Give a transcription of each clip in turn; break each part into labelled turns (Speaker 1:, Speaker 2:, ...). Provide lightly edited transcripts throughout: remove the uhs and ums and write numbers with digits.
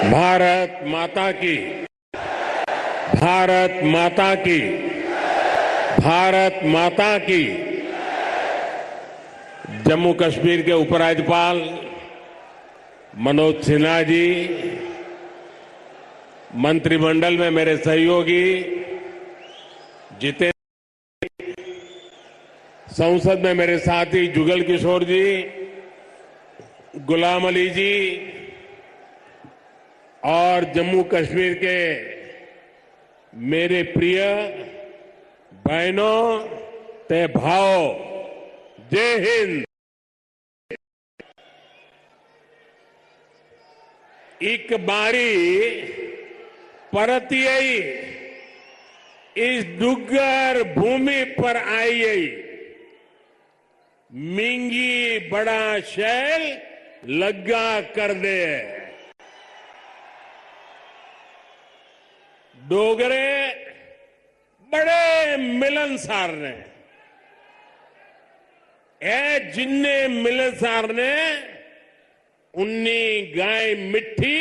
Speaker 1: भारत माता की, भारत माता की, भारत माता की। जम्मू कश्मीर के उपराज्यपाल मनोज सिन्हा जी, मंत्रिमंडल में मेरे सहयोगी जितेंद्र, संसद में मेरे साथी जुगल किशोर जी, गुलाम अली जी और जम्मू कश्मीर के मेरे प्रिय बहनों ते भाओ, जय हिंद। एक बारी परतियई इस डुग्गर भूमि पर आई मिंगी बड़ा शैल लग्गा कर दे। डोगरे बड़े मिलनसार ने ए जिन्ने मिलनसार ने उन्नी गाय मिठी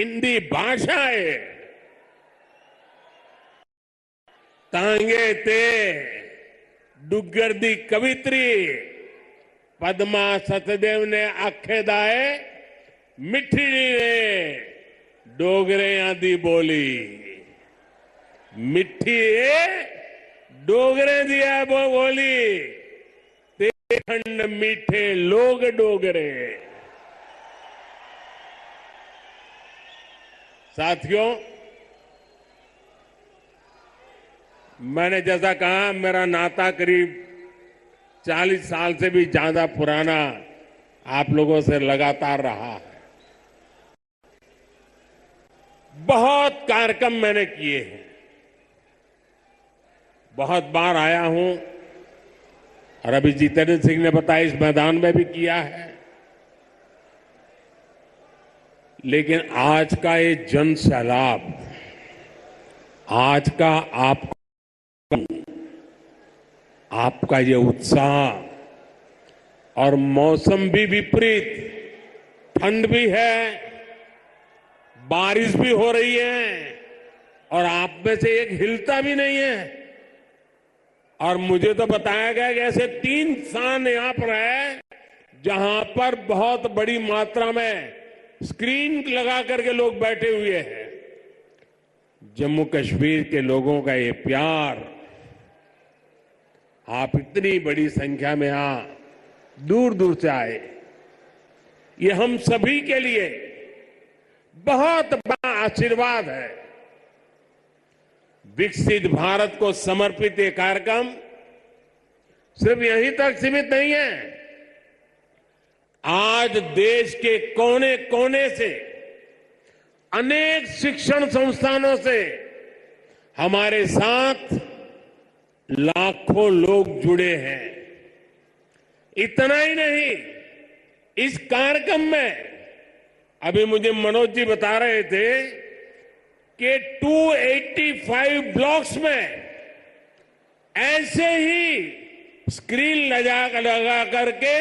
Speaker 1: इंदी भाषा है तांगे ते डुग्गर दी कवित्री पद्मा सतदेव ने आखे दाए मिठी ने डोगरे दी बोली मिठी डोगरे दी है वो बोली ते खंड मीठे लोग डोगरे। साथियों, मैंने जैसा कहा मेरा नाता करीब 40 साल से भी ज्यादा पुराना आप लोगों से लगातार रहा है। बहुत कार्यक्रम मैंने किए हैं, बहुत बार आया हूं और अभी जितेंद्र सिंह ने बताया इस मैदान में भी किया है। लेकिन आज का ये जन सैलाब, आज का आपका ये उत्साह और मौसम भी विपरीत, ठंड भी है, बारिश भी हो रही है और आप में से एक हिलता भी नहीं है। और मुझे तो बताया गया कि ऐसे 3 स्थान यहां पर है जहां पर बहुत बड़ी मात्रा में स्क्रीन लगा करके लोग बैठे हुए हैं। जम्मू कश्मीर के लोगों का ये प्यार, आप इतनी बड़ी संख्या में यहां दूर दूर से आए, ये हम सभी के लिए बहुत बड़ा आशीर्वाद है। विकसित भारत को समर्पित ये कार्यक्रम सिर्फ यहीं तक सीमित नहीं है। आज देश के कोने कोने से, अनेक शिक्षण संस्थानों से हमारे साथ लाखों लोग जुड़े हैं। इतना ही नहीं, इस कार्यक्रम में अभी मुझे मनोज जी बता रहे थे कि 285 ब्लॉक्स में ऐसे ही स्क्रीन लगा करके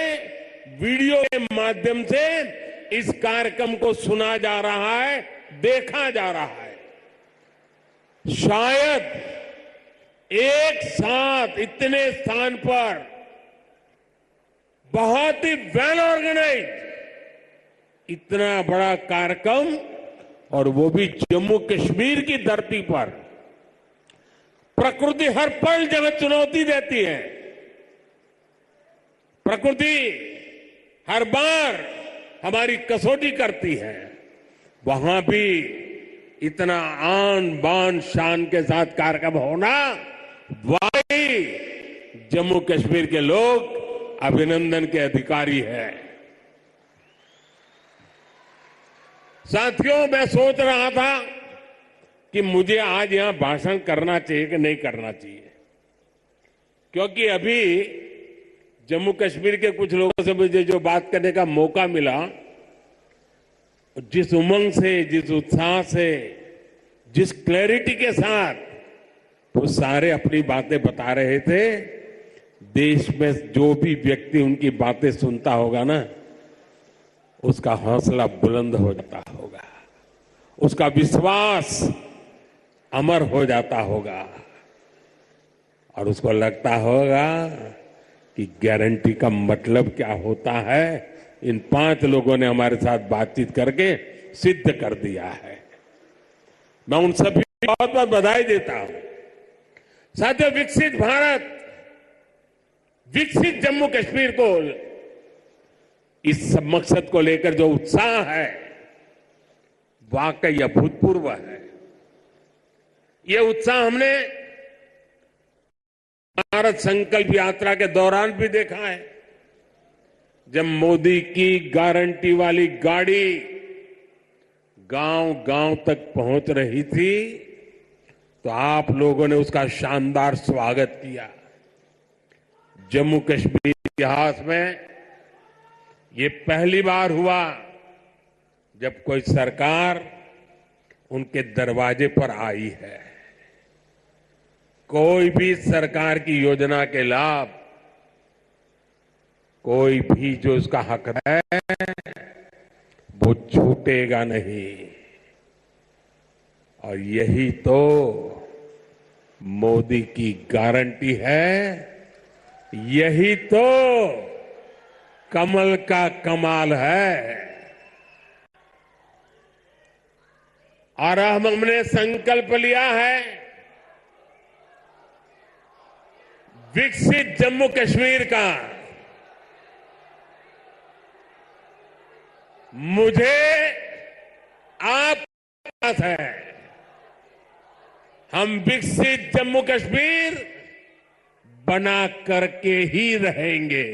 Speaker 1: वीडियो के माध्यम से इस कार्यक्रम को सुना जा रहा है, देखा जा रहा है। शायद एक साथ इतने स्थान पर बहुत ही वेल ऑर्गेनाइज इतना बड़ा कार्यक्रम, और वो भी जम्मू कश्मीर की धरती पर। प्रकृति हर पल जगह चुनौती देती है, प्रकृति हर बार हमारी कसौटी करती है। वहां भी इतना आन बान शान के साथ कार्यक्रम होना, वाकई जम्मू कश्मीर के लोग अभिनंदन के अधिकारी हैं। साथियों, मैं सोच रहा था कि मुझे आज यहां भाषण करना चाहिए कि नहीं करना चाहिए, क्योंकि अभी जम्मू कश्मीर के कुछ लोगों से मुझे जो बात करने का मौका मिला, जिस उमंग से, जिस उत्साह से, जिस क्लैरिटी के साथ वो सारे अपनी बातें बता रहे थे, देश में जो भी व्यक्ति उनकी बातें सुनता होगा ना, उसका हौसला बुलंद हो जाता होगा। उसका विश्वास अमर हो जाता होगा और उसको लगता होगा कि गारंटी का मतलब क्या होता है। इन 5 लोगों ने हमारे साथ बातचीत करके सिद्ध कर दिया है। मैं उन सभी को बहुत बहुत बधाई देता हूं। साथियों, विकसित भारत, विकसित जम्मू कश्मीर को, इस सब मकसद को लेकर जो उत्साह है वाकई अभूतपूर्व है। ये उत्साह हमने भारत संकल्प यात्रा के दौरान भी देखा है। जब मोदी की गारंटी वाली गाड़ी गांव गांव तक पहुंच रही थी तो आप लोगों ने उसका शानदार स्वागत किया। जम्मू कश्मीर के इतिहास में ये पहली बार हुआ जब कोई सरकार उनके दरवाजे पर आई है। कोई भी सरकार की योजना के लाभ, कोई भी जो उसका हक है वो छूटेगा नहीं। और यही तो मोदी की गारंटी है, यही तो कमल का कमाल है। और हमने संकल्प लिया है विकसित जम्मू कश्मीर का। मुझे आपके साथ है। हम विकसित जम्मू कश्मीर बना करके ही रहेंगे।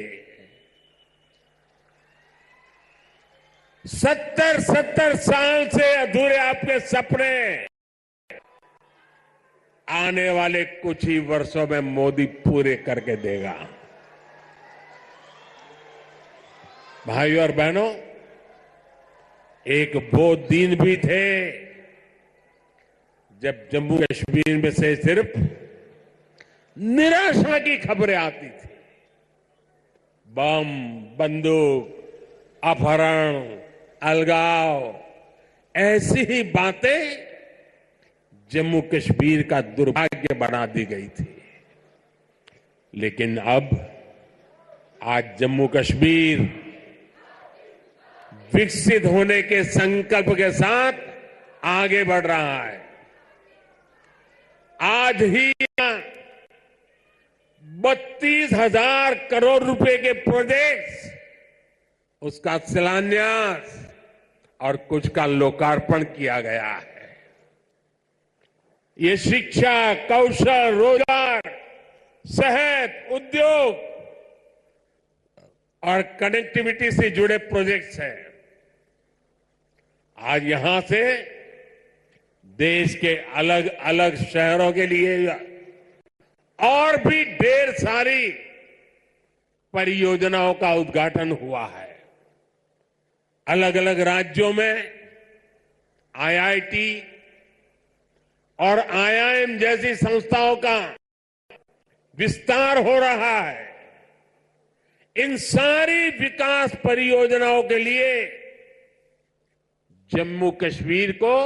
Speaker 1: 70 साल से अधूरे आपके सपने आने वाले कुछ ही वर्षों में मोदी पूरे करके देगा। भाइयों और बहनों, एक वो दिन भी थे जब जम्मू कश्मीर में से सिर्फ निराशा की खबरें आती थी। बम, बंदूक, अपहरण, अलगाव, ऐसी ही बातें जम्मू कश्मीर का दुर्भाग्य बना दी गई थी। लेकिन अब आज जम्मू कश्मीर विकसित होने के संकल्प के साथ आगे बढ़ रहा है। आज ही 32,000 करोड़ रुपए के प्रोजेक्ट्स, उसका शिलान्यास और कुछ का लोकार्पण किया गया है। ये शिक्षा, कौशल, रोजगार, सेहत, उद्योग और कनेक्टिविटी से जुड़े प्रोजेक्ट्स हैं। आज यहां से देश के अलग अलग शहरों के लिए और भी ढेर सारी परियोजनाओं का उद्घाटन हुआ है। अलग अलग राज्यों में आईआईटी और आईआईएम जैसी संस्थाओं का विस्तार हो रहा है। इन सारी विकास परियोजनाओं के लिए जम्मू कश्मीर को,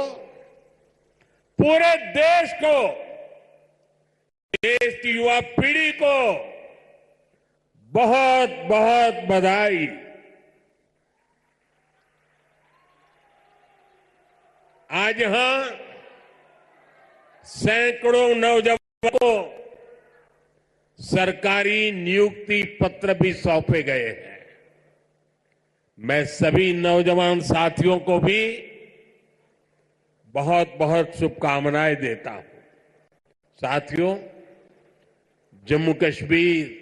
Speaker 1: पूरे देश को, देश की युवा पीढ़ी को बहुत बहुत बधाई। आज यहां सैकड़ों नौजवानों को सरकारी नियुक्ति पत्र भी सौंपे गए हैं। मैं सभी नौजवान साथियों को भी बहुत बहुत शुभकामनाएं देता हूं। साथियों, जम्मू कश्मीर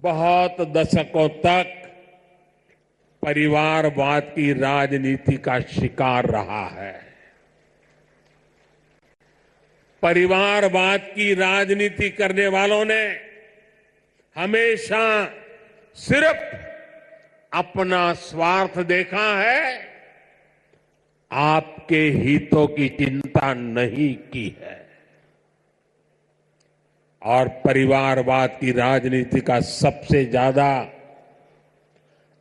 Speaker 1: बहुत दशकों तक परिवारवाद की राजनीति का शिकार रहा है। परिवारवाद की राजनीति करने वालों ने हमेशा सिर्फ अपना स्वार्थ देखा है, आपके हितों की चिंता नहीं की है। और परिवारवाद की राजनीति का सबसे ज्यादा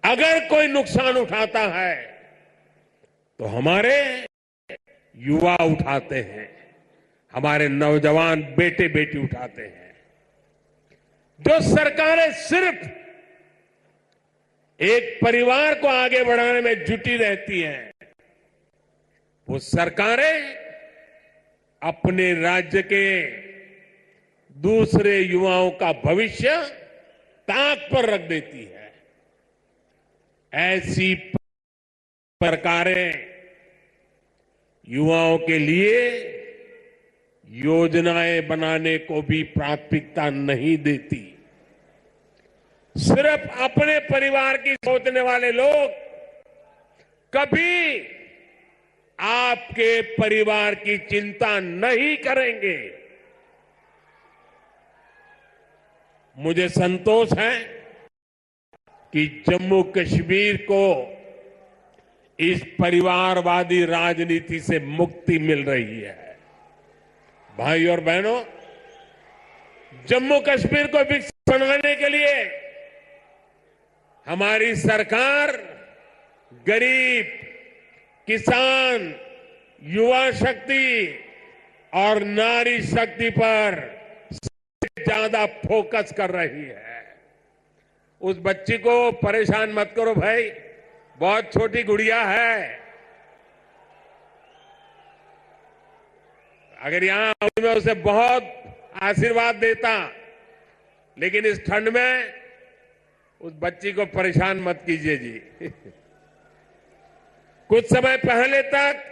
Speaker 1: अगर कोई नुकसान उठाता है तो हमारे युवा उठाते हैं, हमारे नौजवान बेटे बेटी उठाते हैं। जो सरकारें सिर्फ एक परिवार को आगे बढ़ाने में जुटी रहती हैं, वो सरकारें अपने राज्य के दूसरे युवाओं का भविष्य ताक पर रख देती है। ऐसी सरकारें युवाओं के लिए योजनाएं बनाने को भी प्राथमिकता नहीं देती। सिर्फ अपने परिवार की सोचने वाले लोग कभी आपके परिवार की चिंता नहीं करेंगे। मुझे संतोष है कि जम्मू कश्मीर को इस परिवारवादी राजनीति से मुक्ति मिल रही है। भाई और बहनों, जम्मू कश्मीर को विकसित बनाने के लिए हमारी सरकार गरीब, किसान, युवा शक्ति और नारी शक्ति पर सबसे ज्यादा फोकस कर रही है। उस बच्ची को परेशान मत करो भाई, बहुत छोटी गुड़िया है। अगर यहां मैं उसे बहुत आशीर्वाद देता, लेकिन इस ठंड में उस बच्ची को परेशान मत कीजिए जी। कुछ समय पहले तक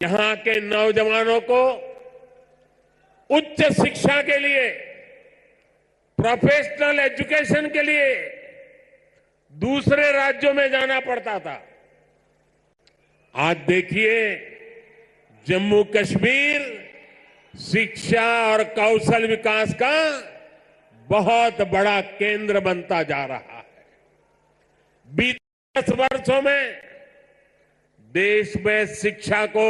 Speaker 1: यहां के नौजवानों को उच्च शिक्षा के लिए, प्रोफेशनल एजुकेशन के लिए दूसरे राज्यों में जाना पड़ता था। आज देखिए, जम्मू कश्मीर शिक्षा और कौशल विकास का बहुत बड़ा केंद्र बनता जा रहा है। बीते 10 वर्षों में देश में शिक्षा को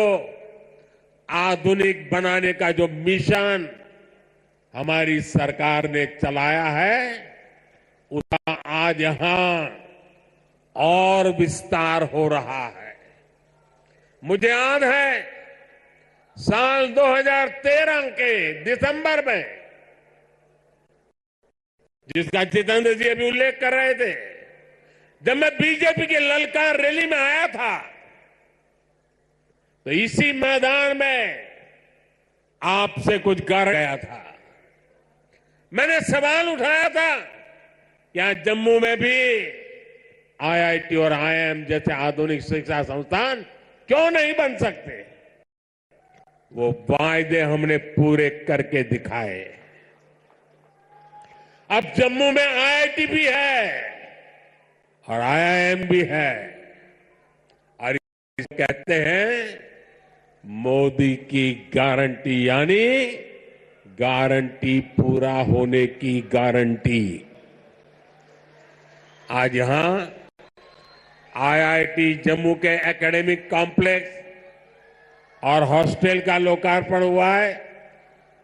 Speaker 1: आधुनिक बनाने का जो मिशन हमारी सरकार ने चलाया है, उसका आज यहां और विस्तार हो रहा है। मुझे याद है साल 2013 के दिसंबर में, जिसका जितेंद्र जी अभी उल्लेख कर रहे थे, जब मैं बीजेपी की ललकार रैली में आया था, तो इसी मैदान में आपसे कुछ कर गया था। मैंने सवाल उठाया था, क्या जम्मू में भी आईआईटी और आईआईएम जैसे आधुनिक शिक्षा संस्थान क्यों नहीं बन सकते? वो वायदे हमने पूरे करके दिखाए। अब जम्मू में आईआईटी भी है और आईआईएम भी है, और इसे कहते हैं मोदी की गारंटी, यानी गारंटी पूरा होने की गारंटी। आज यहां आईआईटी जम्मू के एकेडमिक कॉम्प्लेक्स और हॉस्टल का लोकार्पण हुआ है।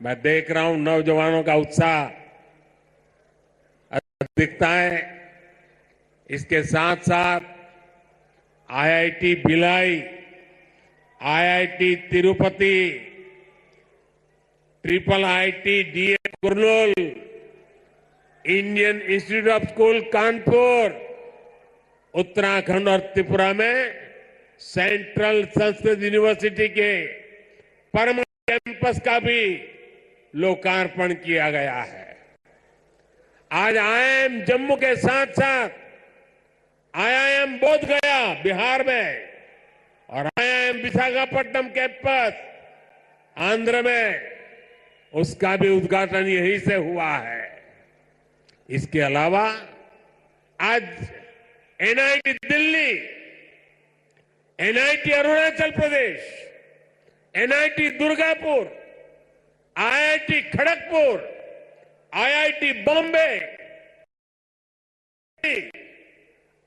Speaker 1: मैं देख रहा हूं नौजवानों का उत्साह दिखता है। इसके साथ साथ IIT Bhilai, IIT Tirupati, triple IT DA Kurnool, Indian institute of school Kanpur, Uttarakhand और त्रिपुरा में सेंट्रल संस्कृत यूनिवर्सिटी के परमानेंट कैंपस का भी लोकार्पण किया गया है। आज आईआईएम जम्मू के साथ साथ आईआईएम बोध गया बिहार में और आईआईएम विशाखापट्टनम कैंपस आंध्र में, उसका भी उद्घाटन यहीं से हुआ है। इसके अलावा आज NIT Delhi, NIT Arunachal Pradesh, NIT Durgapur, IIT Kharagpur, IIT Bombay,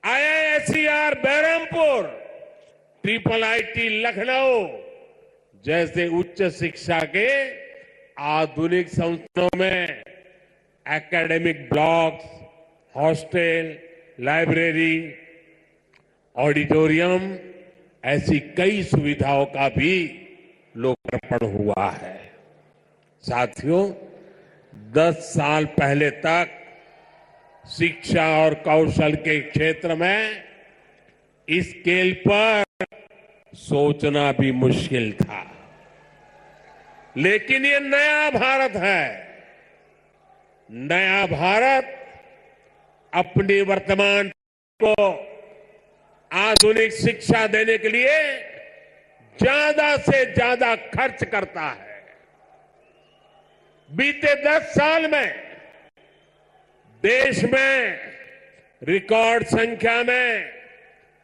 Speaker 1: IISCR Berhampur, triple IT Lucknow जैसे उच्च शिक्षा के आधुनिक संस्थानों में academic blocks, hostel, library, auditorium ऐसी कई सुविधाओं का भी लोकार्पण हुआ है। साथियों, 10 साल पहले तक शिक्षा और कौशल के क्षेत्र में इस स्केल पर सोचना भी मुश्किल था। लेकिन ये नया भारत है। नया भारत अपनी वर्तमान को आधुनिक शिक्षा देने के लिए ज्यादा से ज्यादा खर्च करता है। बीते 10 साल में देश में रिकॉर्ड संख्या में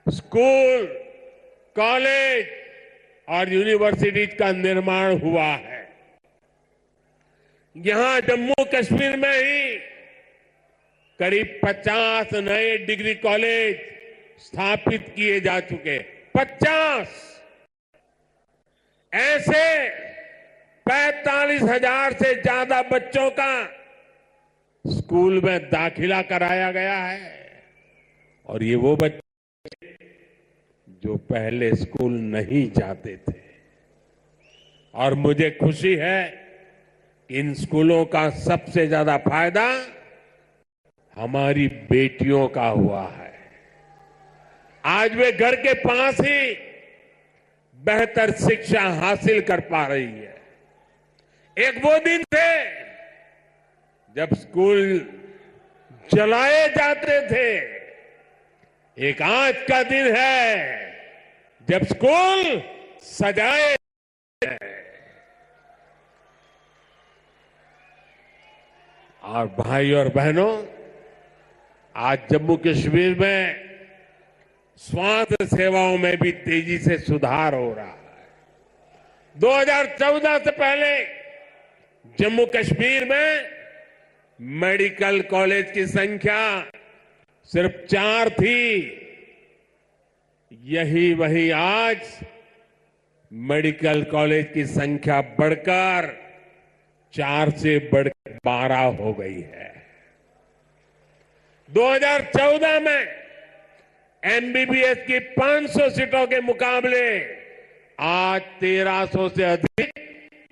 Speaker 1: स्कूल, कॉलेज और यूनिवर्सिटीज का निर्माण हुआ है। यहां जम्मू कश्मीर में ही करीब 50 नए डिग्री कॉलेज स्थापित किए जा चुके। 50 ऐसे 45,000 से ज्यादा बच्चों का स्कूल में दाखिला कराया गया है। और ये वो बच्चे जो पहले स्कूल नहीं जाते थे। और मुझे खुशी है कि इन स्कूलों का सबसे ज्यादा फायदा हमारी बेटियों का हुआ है। आज वे घर के पास ही बेहतर शिक्षा हासिल कर पा रही है। एक वो दिन थे जब स्कूल जलाए जाते थे। एक आज का दिन है जब स्कूल सजाए। और भाई और बहनों, आज जम्मू कश्मीर में स्वास्थ्य सेवाओं में भी तेजी से सुधार हो रहा है। 2014 से पहले जम्मू कश्मीर में मेडिकल कॉलेज की संख्या सिर्फ 4 थी। यही वही आज मेडिकल कॉलेज की संख्या बढ़कर 4 से बढ़कर 12 हो गई है। 2014 में एमबीबीएस की 500 सीटों के मुकाबले आज 1300 से अधिक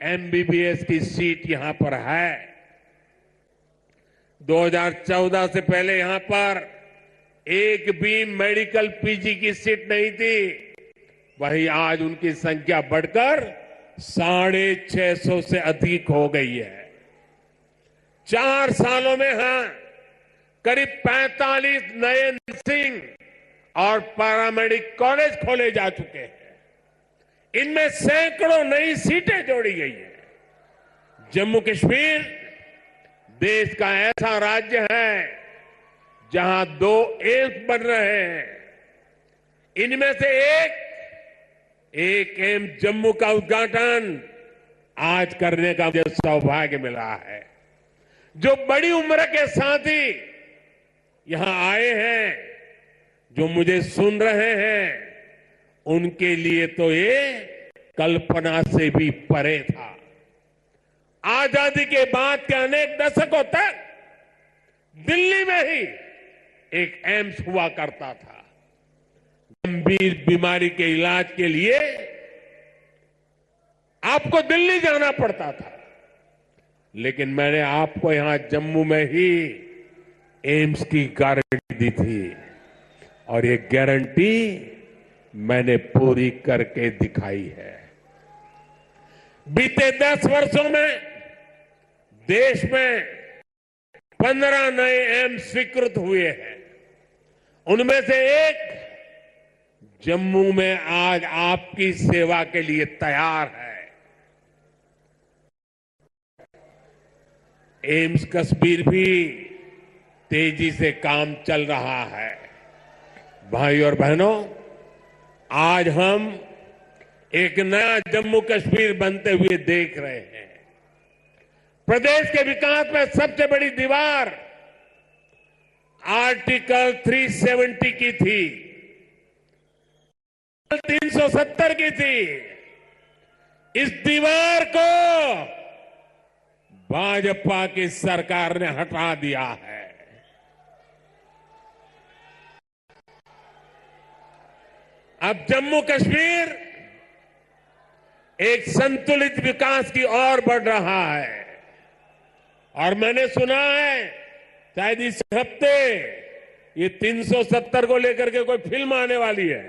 Speaker 1: एमबीबीएस की सीट यहां पर है। 2014 से पहले यहां पर एक भी मेडिकल पीजी की सीट नहीं थी। वही आज उनकी संख्या बढ़कर 650 से अधिक हो गई है। 4 सालों में करीब 45 नए नर्सिंग और पैरामेडिक कॉलेज खोले जा चुके हैं। इनमें सैकड़ों नई सीटें जोड़ी गई है। जम्मू कश्मीर देश का ऐसा राज्य है जहां 2 एम्स बन रहे हैं। इनमें से एक एम्स जम्मू का उद्घाटन आज करने का मुझे सौभाग्य मिला है। जो बड़ी उम्र के साथी यहां आए हैं, जो मुझे सुन रहे हैं, उनके लिए तो ये कल्पना से भी परे था। आजादी के बाद के अनेक दशकों तक दिल्ली में ही एक एम्स हुआ करता था। गंभीर बीमारी के इलाज के लिए आपको दिल्ली जाना पड़ता था। लेकिन मैंने आपको यहां जम्मू में ही एम्स की गारंटी दी थी और ये गारंटी मैंने पूरी करके दिखाई है। बीते 10 वर्षों में देश में 15 नए एम्स स्वीकृत हुए हैं। उनमें से एक जम्मू में आज आपकी सेवा के लिए तैयार है। एम्स कश्मीर भी तेजी से काम चल रहा है। भाई और बहनों, आज हम एक नया जम्मू कश्मीर बनते हुए देख रहे हैं। प्रदेश के विकास में सबसे बड़ी दीवार आर्टिकल 370 की थी, 370 की थी। इस दीवार को भाजपा की सरकार ने हटा दिया है। अब जम्मू कश्मीर एक संतुलित विकास की ओर बढ़ रहा है और मैंने सुना है शायद इस हफ्ते ये 370 को लेकर के कोई फिल्म आने वाली है।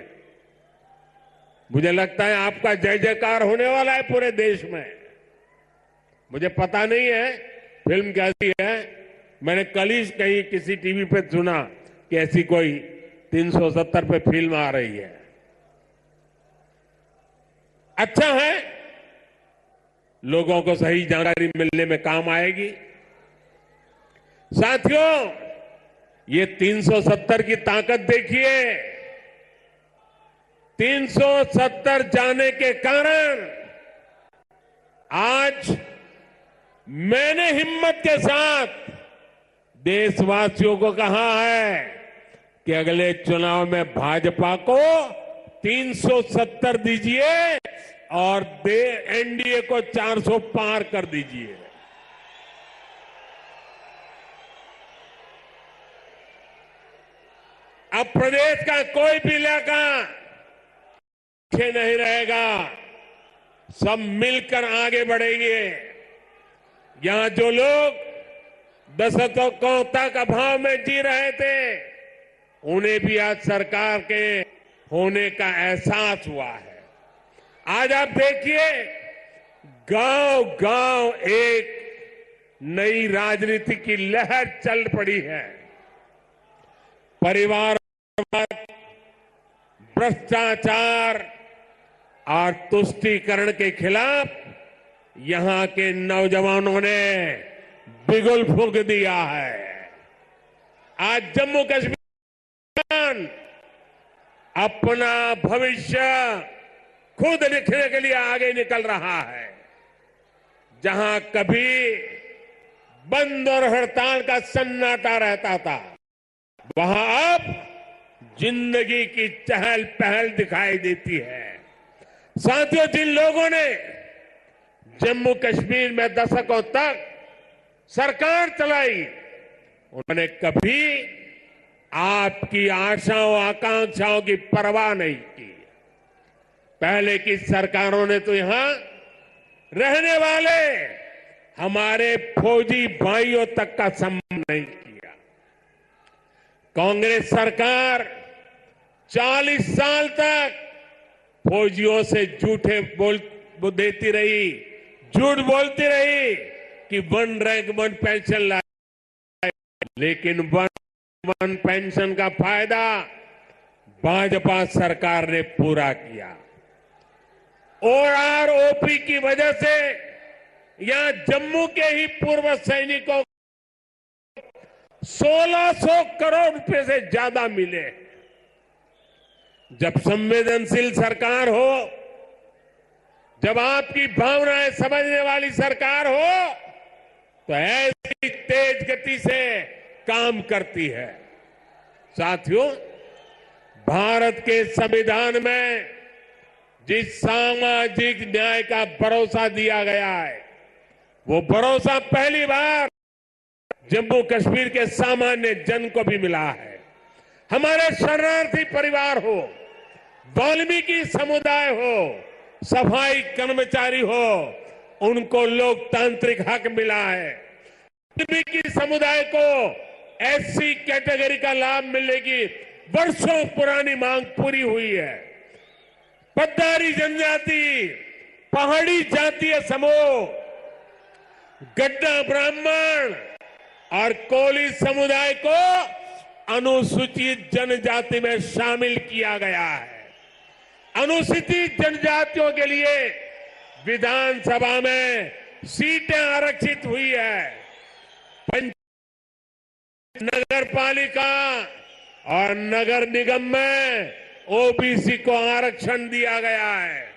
Speaker 1: मुझे लगता है आपका जय जयकार होने वाला है पूरे देश में। मुझे पता नहीं है फिल्म कैसी है, मैंने कल ही कहीं किसी टीवी पे सुना कि ऐसी कोई 370 पे फिल्म आ रही है। अच्छा है, लोगों को सही जानकारी मिलने में काम आएगी। साथियों, ये 370 की ताकत देखिए। 370 जाने के कारण आज मैंने हिम्मत के साथ देशवासियों को कहा है कि अगले चुनाव में भाजपा को 370 दीजिए और एनडीए को 400 पार कर दीजिए। अब प्रदेश का कोई भी इलाका पीछे नहीं रहेगा, सब मिलकर आगे बढ़ेंगे। यहां जो लोग दशकों तक अभाव में जी रहे थे, उन्हें भी आज सरकार के होने का एहसास हुआ है। आज आप देखिए, गांव गांव एक नई राजनीति की लहर चल पड़ी है। परिवारवाद, भ्रष्टाचार और तुष्टीकरण के खिलाफ यहां के नौजवानों ने बिगुल फूंक दिया है। आज जम्मू कश्मीर अपना भविष्य खुद लिखने के लिए आगे निकल रहा है। जहां कभी बंद और हड़ताल का सन्नाटा रहता था, वहां अब जिंदगी की चहल पहल दिखाई देती है। साथियों, जिन लोगों ने जम्मू कश्मीर में दशकों तक सरकार चलाई, उन्होंने कभी आपकी आशाओं आकांक्षाओं की परवाह नहीं की। पहले की सरकारों ने तो यहां रहने वाले हमारे फौजी भाइयों तक का सम्मान नहीं किया। कांग्रेस सरकार 40 साल तक फौजियों से झूठे देती रही, झूठ बोलती रही कि 1 रैंक 1 पेंशन लाए, लेकिन 1 पेंशन का फायदा भाजपा सरकार ने पूरा किया। ओआरओपी की वजह से यहां जम्मू के ही पूर्व सैनिकों को 1600 करोड़ रुपए से ज्यादा मिले। जब संवेदनशील सरकार हो, जब आपकी भावनाएं समझने वाली सरकार हो, तो ऐसी तेज गति से काम करती है। साथियों, भारत के संविधान में जिस सामाजिक न्याय का भरोसा दिया गया है, वो भरोसा पहली बार जम्मू कश्मीर के सामान्य जन को भी मिला है। हमारे शरणार्थी परिवार हो, वाल्मीकि समुदाय हो, सफाई कर्मचारी हो, उनको लोकतांत्रिक हक मिला है। वाल्मीकि समुदाय को एससी कैटेगरी का लाभ मिलने की वर्षों पुरानी मांग पूरी हुई है। पद्दारी जनजाति, पहाड़ी जातीय समूह, गड्ढा ब्राह्मण और कोली समुदाय को अनुसूचित जनजाति में शामिल किया गया है। अनुसूचित जनजातियों के लिए विधानसभा में सीटें आरक्षित हुई है। नगर पालिका और नगर निगम में ओबीसी को आरक्षण दिया गया है।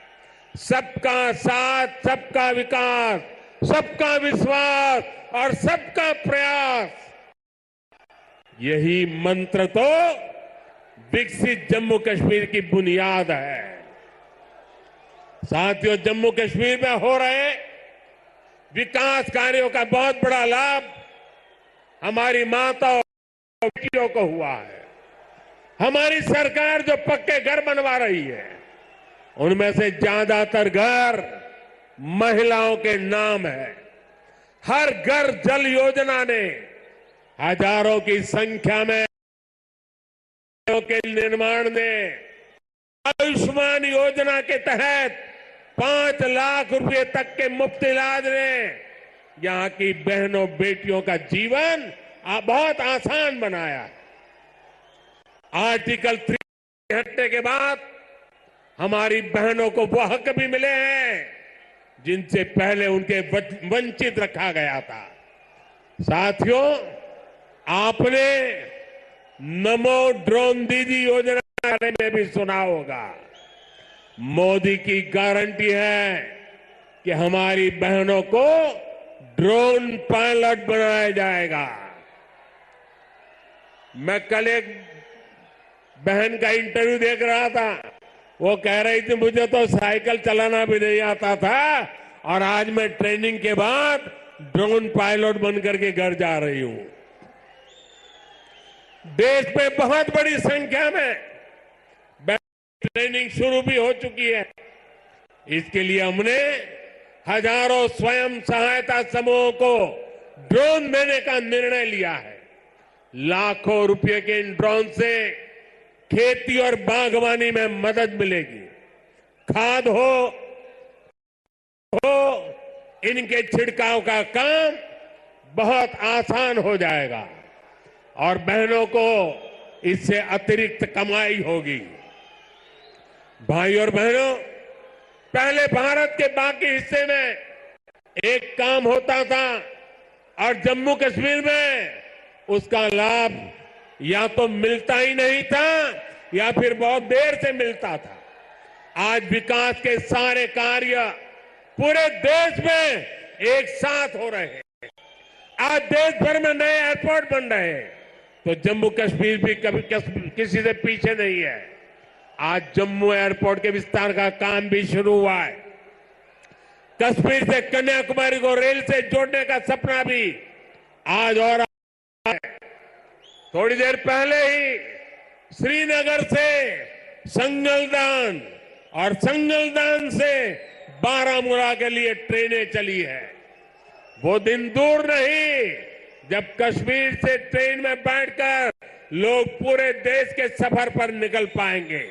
Speaker 1: सबका साथ, सबका विकास, सबका विश्वास और सबका प्रयास, यही मंत्र तो विकसित जम्मू कश्मीर की बुनियाद है। साथियों, जम्मू कश्मीर में हो रहे विकास कार्यों का बहुत बड़ा लाभ हमारी माता और बेटियों को हुआ है। हमारी सरकार जो पक्के घर बनवा रही है, उनमें से ज्यादातर घर महिलाओं के नाम है। हर घर जल योजना ने हजारों की संख्या में के निर्माण ने, आयुष्मान योजना के तहत 5 लाख रुपए तक के मुफ्त इलाज ने यहां की बहनों बेटियों का जीवन बहुत आसान बनाया है। आर्टिकल 3 हटने के बाद हमारी बहनों को वो हक भी मिले हैं जिनसे पहले उनके वंचित रखा गया था। साथियों, आपने नमो ड्रोन दीदी योजना के बारे में भी सुना होगा। मोदी की गारंटी है कि हमारी बहनों को ड्रोन पायलट बनाया जाएगा। मैं कल एक बहन का इंटरव्यू देख रहा था, वो कह रही थी मुझे तो साइकिल चलाना भी नहीं आता था और आज मैं ट्रेनिंग के बाद ड्रोन पायलट बनकर के घर जा रही हूं। देश में बहुत बड़ी संख्या में ट्रेनिंग शुरू भी हो चुकी है। इसके लिए हमने हजारों स्वयं सहायता समूहों को ड्रोन देने का निर्णय लिया है। लाखों रुपए के इन ड्रोन से खेती और बागवानी में मदद मिलेगी। खाद हो इनके छिड़काव का काम बहुत आसान हो जाएगा और बहनों को इससे अतिरिक्त कमाई होगी। भाई और बहनों, पहले भारत के बाकी हिस्से में एक काम होता था और जम्मू कश्मीर में उसका लाभ या तो मिलता ही नहीं था या फिर बहुत देर से मिलता था। आज विकास के सारे कार्य पूरे देश में एक साथ हो रहे हैं। आज देश भर में नए एयरपोर्ट बन रहे हैं, तो जम्मू कश्मीर भी कभी किसी से पीछे नहीं है। आज जम्मू एयरपोर्ट के विस्तार का काम भी शुरू हुआ है। कश्मीर से कन्याकुमारी को रेल से जोड़ने का सपना भी आज और है। थोड़ी देर पहले ही श्रीनगर से संगलदान और संगलदान से बारामूला के लिए ट्रेनें चली है। वो दिन दूर नहीं जब कश्मीर से ट्रेन में बैठकर लोग पूरे देश के सफर पर निकल पाएंगे।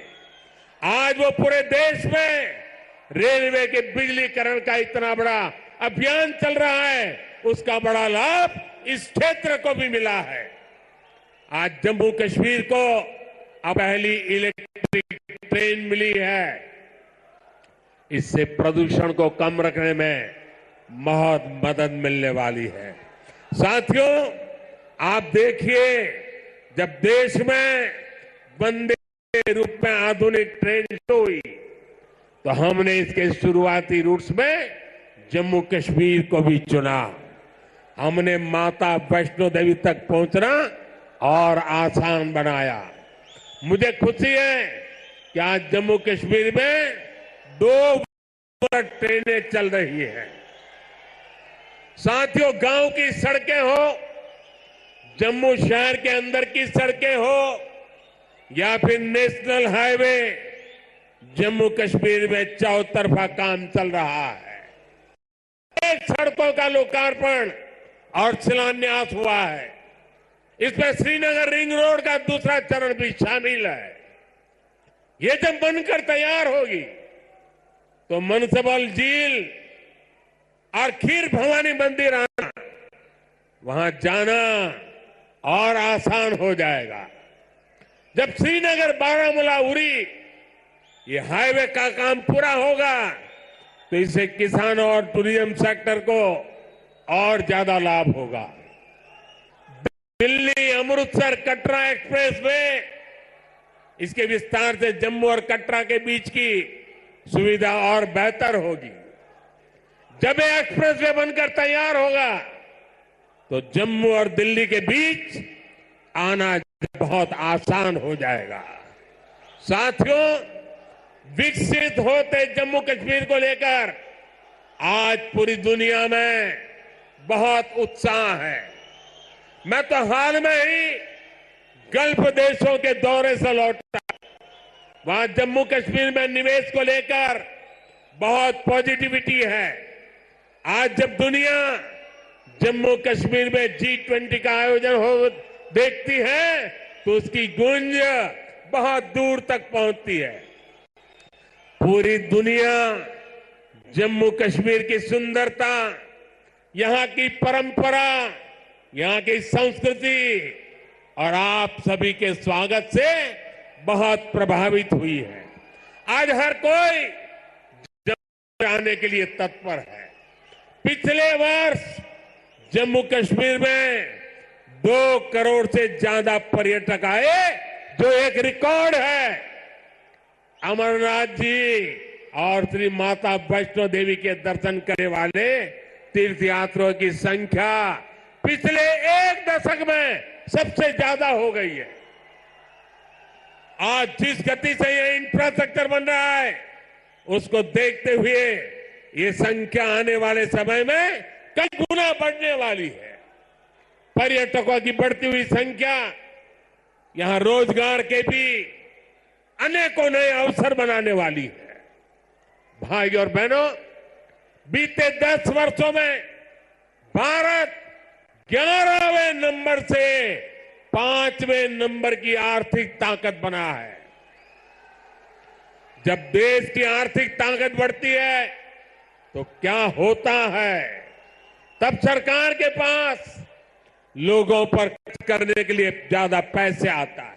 Speaker 1: आज वो पूरे देश में रेलवे के बिजलीकरण का इतना बड़ा अभियान चल रहा है, उसका बड़ा लाभ इस क्षेत्र को भी मिला है। आज जम्मू कश्मीर को अब पहली इलेक्ट्रिक ट्रेन मिली है। इससे प्रदूषण को कम रखने में बहुत मदद मिलने वाली है। साथियों, आप देखिए, जब देश में वंदे रूप में आधुनिक ट्रेन शुरू हुई तो हमने इसके शुरुआती रूट्स में जम्मू कश्मीर को भी चुना। हमने माता वैष्णो देवी तक पहुंचना और आसान बनाया। मुझे खुशी है कि आज जम्मू कश्मीर में 2 ट्रेनें चल रही हैं। साथियों, गांव की सड़कें हो, जम्मू शहर के अंदर की सड़कें हो या फिर नेशनल हाईवे, जम्मू कश्मीर में चौतरफा काम चल रहा है। एक सड़कों का लोकार्पण और शिलान्यास हुआ है। इसमें श्रीनगर रिंग रोड का दूसरा चरण भी शामिल है। ये जब बनकर तैयार होगी तो मनसबल झील और खीर भवानी मंदिर आना, वहां जाना और आसान हो जाएगा। जब श्रीनगर बारामूला उरी ये हाईवे का काम पूरा होगा तो इससे किसानों और टूरिज्म सेक्टर को और ज्यादा लाभ होगा। दिल्ली अमृतसर कटरा एक्सप्रेस वे, इसके विस्तार से जम्मू और कटरा के बीच की सुविधा और बेहतर होगी। जब ये एक्सप्रेस वे बनकर तैयार होगा तो जम्मू और दिल्ली के बीच आना बहुत आसान हो जाएगा। साथियों, विकसित होते जम्मू कश्मीर को लेकर आज पूरी दुनिया में बहुत उत्साह है। मैं तो हाल में ही गल्फ देशों के दौरे से लौटा। वहां जम्मू कश्मीर में निवेश को लेकर बहुत पॉजिटिविटी है। आज जब दुनिया जम्मू कश्मीर में G20 का आयोजन हो देखती है तो उसकी गूंज बहुत दूर तक पहुंचती है। पूरी दुनिया जम्मू कश्मीर की सुंदरता, यहां की परंपरा, यहां की संस्कृति और आप सभी के स्वागत से बहुत प्रभावित हुई है। आज हर कोई जम्मू आने के लिए तत्पर है। पिछले वर्ष जम्मू कश्मीर में 2 करोड़ से ज्यादा पर्यटक आए, जो एक रिकॉर्ड है। अमरनाथ जी और श्री माता वैष्णो देवी के दर्शन करने वाले तीर्थयात्रियों की संख्या पिछले 1 दशक में सबसे ज्यादा हो गई है। आज जिस गति से ये इंफ्रास्ट्रक्चर बन रहा है, उसको देखते हुए ये संख्या आने वाले समय में कई गुना बढ़ने वाली है। पर्यटकों की बढ़ती हुई संख्या यहां रोजगार के भी अनेकों नए अवसर बनाने वाली है। भाई और बहनों, बीते 10 वर्षों में भारत 11वें नंबर से 5वें नंबर की आर्थिक ताकत बना है। जब देश की आर्थिक ताकत बढ़ती है तो क्या होता है, तब सरकार के पास लोगों पर खर्च करने के लिए ज्यादा पैसे आता है।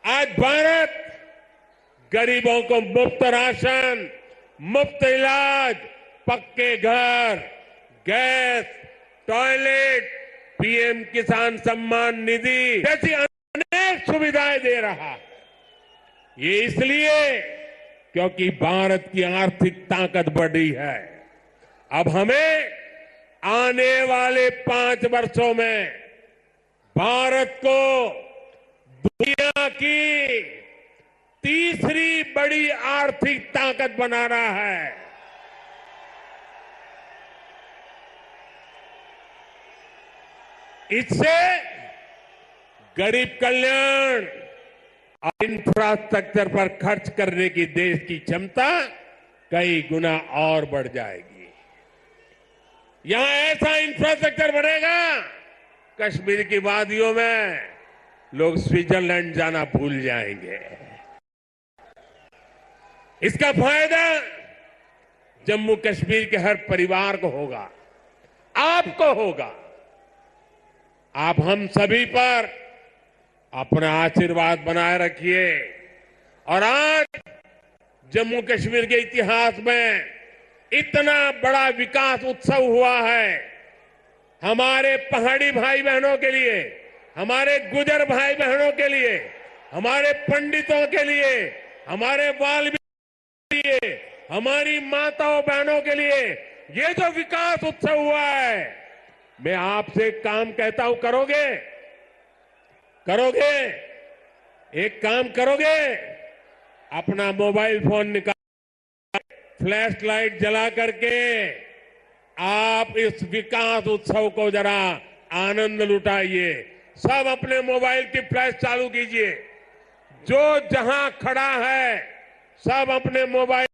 Speaker 1: आज भारत गरीबों को मुफ्त राशन, मुफ्त इलाज, पक्के घर, गैस, टॉयलेट, पीएम किसान सम्मान निधि जैसी अनेक सुविधाएं दे रहा है। ये इसलिए क्योंकि भारत की आर्थिक ताकत बढ़ी है। अब हमें आने वाले 5 वर्षों में भारत को दुनिया की तीसरी बड़ी आर्थिक ताकत बनाना है। इससे गरीब कल्याण और इंफ्रास्ट्रक्चर पर खर्च करने की देश की क्षमता कई गुना और बढ़ जाएगी। यहां ऐसा इंफ्रास्ट्रक्चर बनेगा, कश्मीर की वादियों में लोग स्विट्जरलैंड जाना भूल जाएंगे। इसका फायदा जम्मू कश्मीर के हर परिवार को होगा, आपको होगा। आप हम सभी पर अपना आशीर्वाद बनाए रखिए। और आज जम्मू कश्मीर के इतिहास में इतना बड़ा विकास उत्सव हुआ है। हमारे पहाड़ी भाई बहनों के लिए, हमारे गुजर भाई बहनों के लिए, हमारे पंडितों के लिए, हमारे वाल्मीकि के लिए, हमारी माताओं बहनों के लिए ये जो विकास उत्सव हुआ है, मैं आपसे काम कहता हूं, करोगे? करोगे? एक काम करोगे? अपना मोबाइल फोन निकाल, फ्लैश लाइट जला करके आप इस विकास उत्सव को जरा आनंद लुटाइए। सब अपने मोबाइल की फ्लैश चालू कीजिए। जो जहां खड़ा है, सब अपने मोबाइल